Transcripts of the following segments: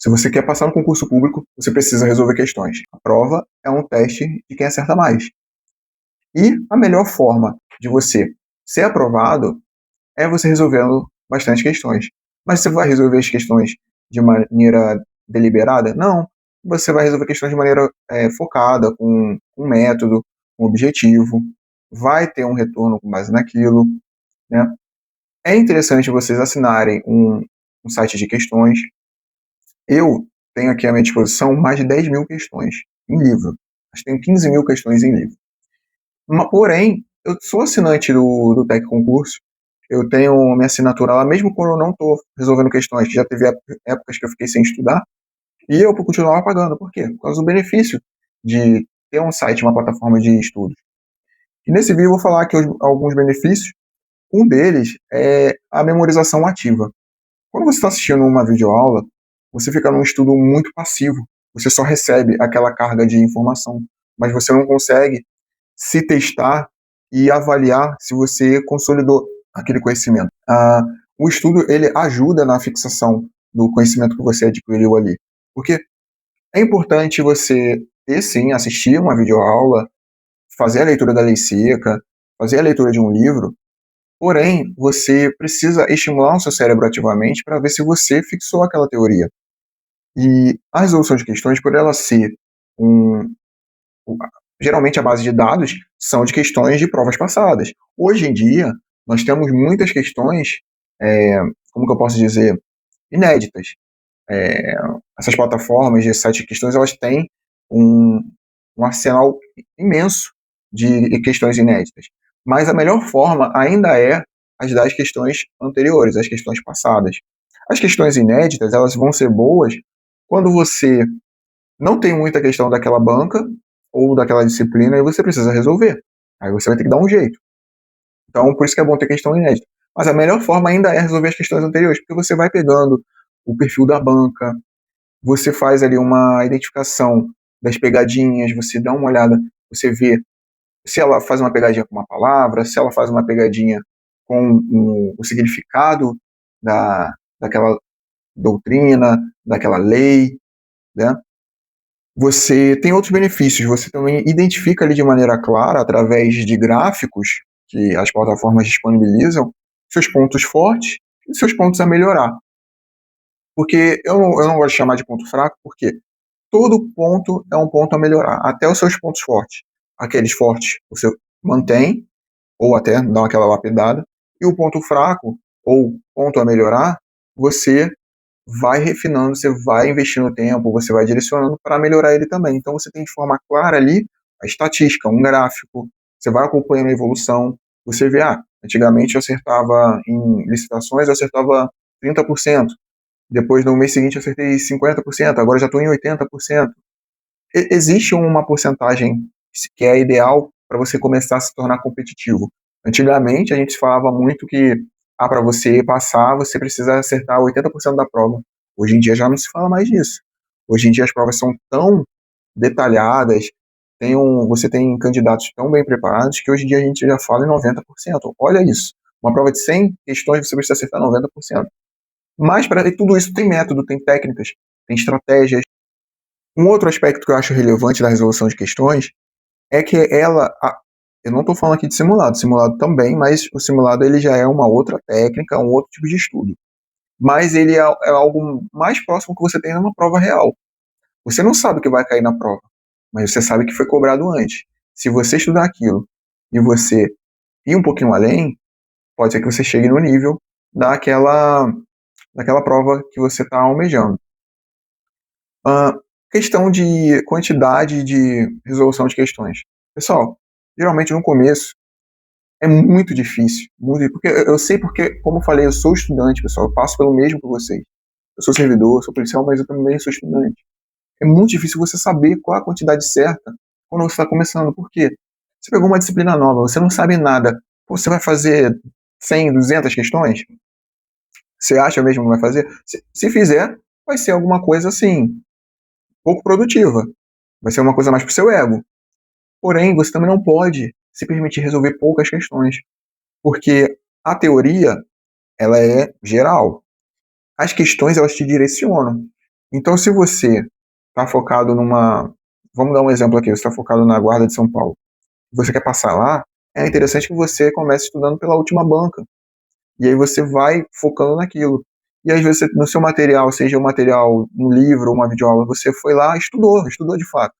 Se você quer passar no concurso público, você precisa resolver questões. A prova é um teste de quem acerta mais. E a melhor forma de você ser aprovado é você resolvendo bastante questões. Mas você vai resolver as questões de maneira deliberada? Não. Você vai resolver questões de maneira focada, com um método, com um objetivo. Vai ter um retorno com base naquilo, né? É interessante vocês assinarem um site de questões. Eu tenho aqui à minha disposição mais de 10 mil questões em livro. Acho que tenho 15 mil questões em livro. Porém, eu sou assinante do Tec Concurso. Eu tenho minha assinatura lá, mesmo quando eu não estou resolvendo questões, que já teve épocas que eu fiquei sem estudar, e eu continuava pagando. Por quê? Por causa do benefício de ter um site, uma plataforma de estudos. E nesse vídeo eu vou falar aqui alguns benefícios. Um deles é a memorização ativa. Quando você está assistindo uma videoaula, você fica num estudo muito passivo. Você só recebe aquela carga de informação, mas você não consegue se testar e avaliar se você consolidou aquele conhecimento. O estudo ele ajuda na fixação do conhecimento que você adquiriu ali. Porque é importante você sim, assistir uma videoaula, fazer a leitura da lei seca, fazer a leitura de um livro, porém, você precisa estimular o seu cérebro ativamente para ver se você fixou aquela teoria. E a resolução de questões, por ela ser geralmente a base de dados são de questões de provas passadas. Hoje em dia, nós temos muitas questões, como que eu posso dizer, inéditas. Essas plataformas de site de questões, elas têm um arsenal imenso de questões inéditas. Mas a melhor forma ainda é as das questões anteriores, as questões passadas. As questões inéditas, elas vão ser boas quando você não tem muita questão daquela banca ou daquela disciplina e você precisa resolver. Aí você vai ter que dar um jeito. Então, por isso que é bom ter questão inédita. Mas a melhor forma ainda é resolver as questões anteriores, porque você vai pegando o perfil da banca, você faz ali uma identificação das pegadinhas, você dá uma olhada, você vê se ela faz uma pegadinha com uma palavra, se ela faz uma pegadinha com o significado daquela doutrina, daquela lei, né? Você tem outros benefícios, você também identifica ali de maneira clara, através de gráficos que as plataformas disponibilizam, seus pontos fortes e seus pontos a melhorar. Porque eu não gosto de chamar de ponto fraco, porque todo ponto é um ponto a melhorar, até os seus pontos fortes. Aqueles fortes você mantém, ou até dá aquela lapidada, e o ponto fraco, ou ponto a melhorar, você vai refinando, você vai investindo tempo, você vai direcionando para melhorar ele também. Então você tem de forma clara ali a estatística, um gráfico, você vai acompanhando a evolução, você vê, antigamente eu acertava em licitações, eu acertava 30%, depois no mês seguinte eu acertei 50%, agora já estou em 80%. Existe uma porcentagem que é ideal para você começar a se tornar competitivo. Antigamente a gente falava muito que para você passar, você precisa acertar 80% da prova. Hoje em dia já não se fala mais disso. Hoje em dia as provas são tão detalhadas, você tem candidatos tão bem preparados que hoje em dia a gente já fala em 90%. Olha isso. Uma prova de 100 questões você precisa acertar 90%. Mas para tudo isso tem método, tem técnicas, tem estratégias. Um outro aspecto que eu acho relevante da resolução de questões é que eu não estou falando aqui de simulado também, mas o simulado ele já é uma outra técnica, um outro tipo de estudo. Mas ele é algo mais próximo que você tem numa prova real. Você não sabe o que vai cair na prova, mas você sabe que foi cobrado antes. Se você estudar aquilo e você ir um pouquinho além, pode ser que você chegue no nível daquela prova que você está almejando. Questão de quantidade de resolução de questões. Pessoal, geralmente no começo é muito difícil, porque eu sei porque, como eu falei, eu sou estudante, pessoal, eu passo pelo mesmo que vocês. Eu sou servidor, sou policial, mas eu também sou estudante. É muito difícil você saber qual a quantidade certa quando você está começando. Por quê? Você pegou uma disciplina nova, você não sabe nada. Você vai fazer 100, 200 questões? Você acha mesmo que vai fazer? Se fizer, vai ser alguma coisa assim, pouco produtiva. Vai ser uma coisa mais pro seu ego. Porém, você também não pode se permitir resolver poucas questões, porque a teoria, ela é geral. As questões, elas te direcionam. Então, se você está focado numa. Vamos dar um exemplo aqui: você está focado na Guarda de São Paulo, você quer passar lá, é interessante que você comece estudando pela última banca. E aí você vai focando naquilo. E às vezes no seu material, seja um material, um livro ou uma videoaula, você foi lá, estudou de fato.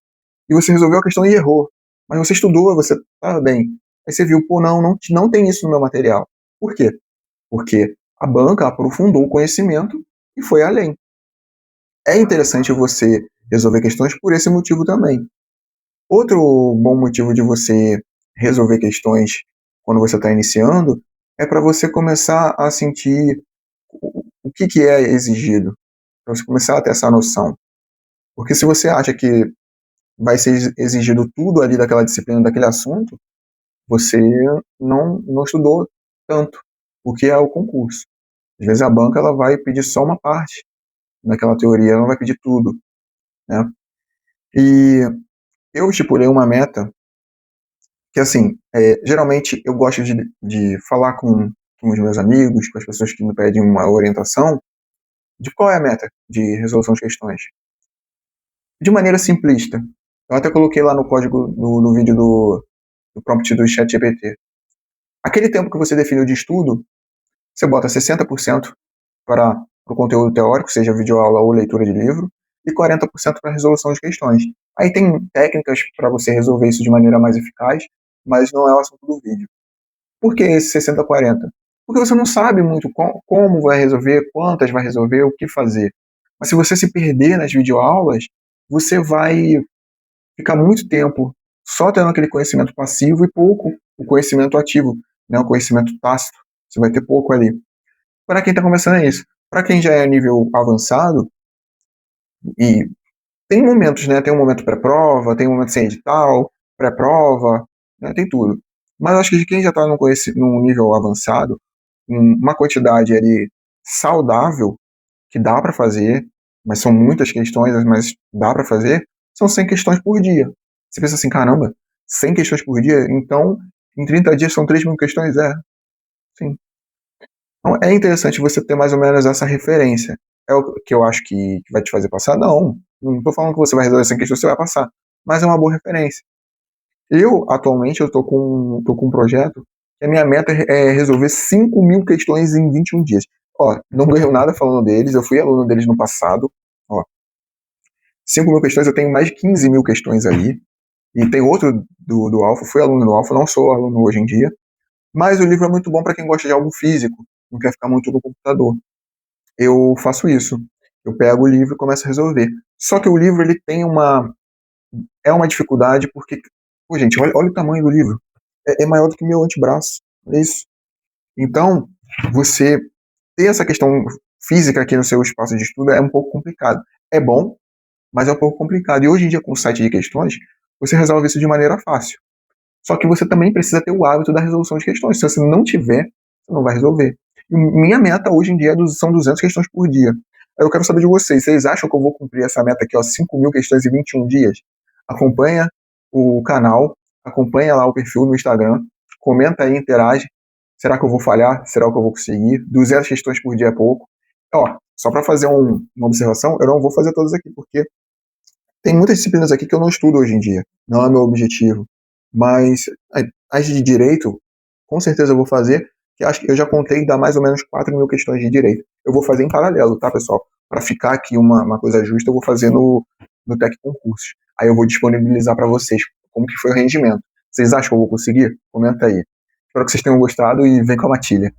E você resolveu a questão e errou. Mas você estudou, você estava bem. Aí você viu, pô, não tem isso no meu material. Por quê? Porque a banca aprofundou o conhecimento e foi além. É interessante você resolver questões por esse motivo também. Outro bom motivo de você resolver questões quando você está iniciando é para você começar a sentir o que é exigido, para você começar a ter essa noção. Porque se você acha que vai ser exigido tudo ali daquela disciplina, daquele assunto, você não estudou tanto, o que é o concurso. Às vezes a banca ela vai pedir só uma parte daquela teoria, ela não vai pedir tudo, né? E eu estipulei uma meta que, assim, geralmente eu gosto de falar com os meus amigos, com as pessoas que me pedem uma orientação, de qual é a meta de resolução de questões. De maneira simplista. Eu até coloquei lá no código, no vídeo do prompt do ChatGPT. Aquele tempo que você definiu de estudo, você bota 60% para o conteúdo teórico, seja videoaula ou leitura de livro, e 40% para resolução de questões. Aí tem técnicas para você resolver isso de maneira mais eficaz, mas não é o assunto do vídeo. Por que esse 60-40? Porque você não sabe muito como vai resolver, quantas vai resolver, o que fazer. Mas se você se perder nas videoaulas, você vai ficar muito tempo só tendo aquele conhecimento passivo e pouco o conhecimento ativo, né, o conhecimento tácito. Você vai ter pouco ali. Para quem está começando é isso. Para quem já é nível avançado, e tem momentos, né? Tem um momento pré-prova, tem um momento sem edital, pré-prova, né, tem tudo. Mas acho que de quem já está num nível avançado, uma quantidade ali saudável, que dá para fazer, mas são muitas questões, mas dá para fazer, são 100 questões por dia. Você pensa assim, caramba, 100 questões por dia? Então, em 30 dias são 3.000 questões? É, sim. Então, é interessante você ter mais ou menos essa referência. É o que eu acho que vai te fazer passar? Não estou falando que você vai resolver 100 questões, você vai passar. Mas é uma boa referência. Atualmente, eu tô com um projeto que a minha meta é resolver 5.000 questões em 21 dias. Ó, não ganho nada falando deles, eu fui aluno deles no passado. Ó, 5.000 questões, eu tenho mais de 15.000 questões ali. E tem outro do Alpha, fui aluno do Alpha, não sou aluno hoje em dia. Mas o livro é muito bom para quem gosta de algo físico, não quer ficar muito no computador. Eu faço isso. Eu pego o livro e começo a resolver. Só que o livro ele tem uma dificuldade porque, pô, gente, olha o tamanho do livro. É maior do que meu antebraço. É isso. Então, você ter essa questão física aqui no seu espaço de estudo é um pouco complicado. É bom, mas é um pouco complicado. E hoje em dia, com o site de questões, você resolve isso de maneira fácil. Só que você também precisa ter o hábito da resolução de questões. Se você não tiver, você não vai resolver. E minha meta hoje em dia são 200 questões por dia. Eu quero saber de vocês. Vocês acham que eu vou cumprir essa meta aqui, ó, 5.000 questões em 21 dias? Acompanha o canal, acompanha lá o perfil no Instagram, comenta aí, interage. Será que eu vou falhar? Será que eu vou conseguir? 200 questões por dia é pouco. Ó, só para fazer uma observação, eu não vou fazer todas aqui, porque tem muitas disciplinas aqui que eu não estudo hoje em dia. Não é meu objetivo. Mas as de direito, com certeza eu vou fazer, que acho que eu já contei, dá mais ou menos 4.000 questões de direito. Eu vou fazer em paralelo, tá, pessoal? Para ficar aqui uma coisa justa, eu vou fazer no Tec Concursos. Aí eu vou disponibilizar para vocês como que foi o rendimento. Vocês acham que eu vou conseguir? Comenta aí. Espero que vocês tenham gostado e vem com a matilha.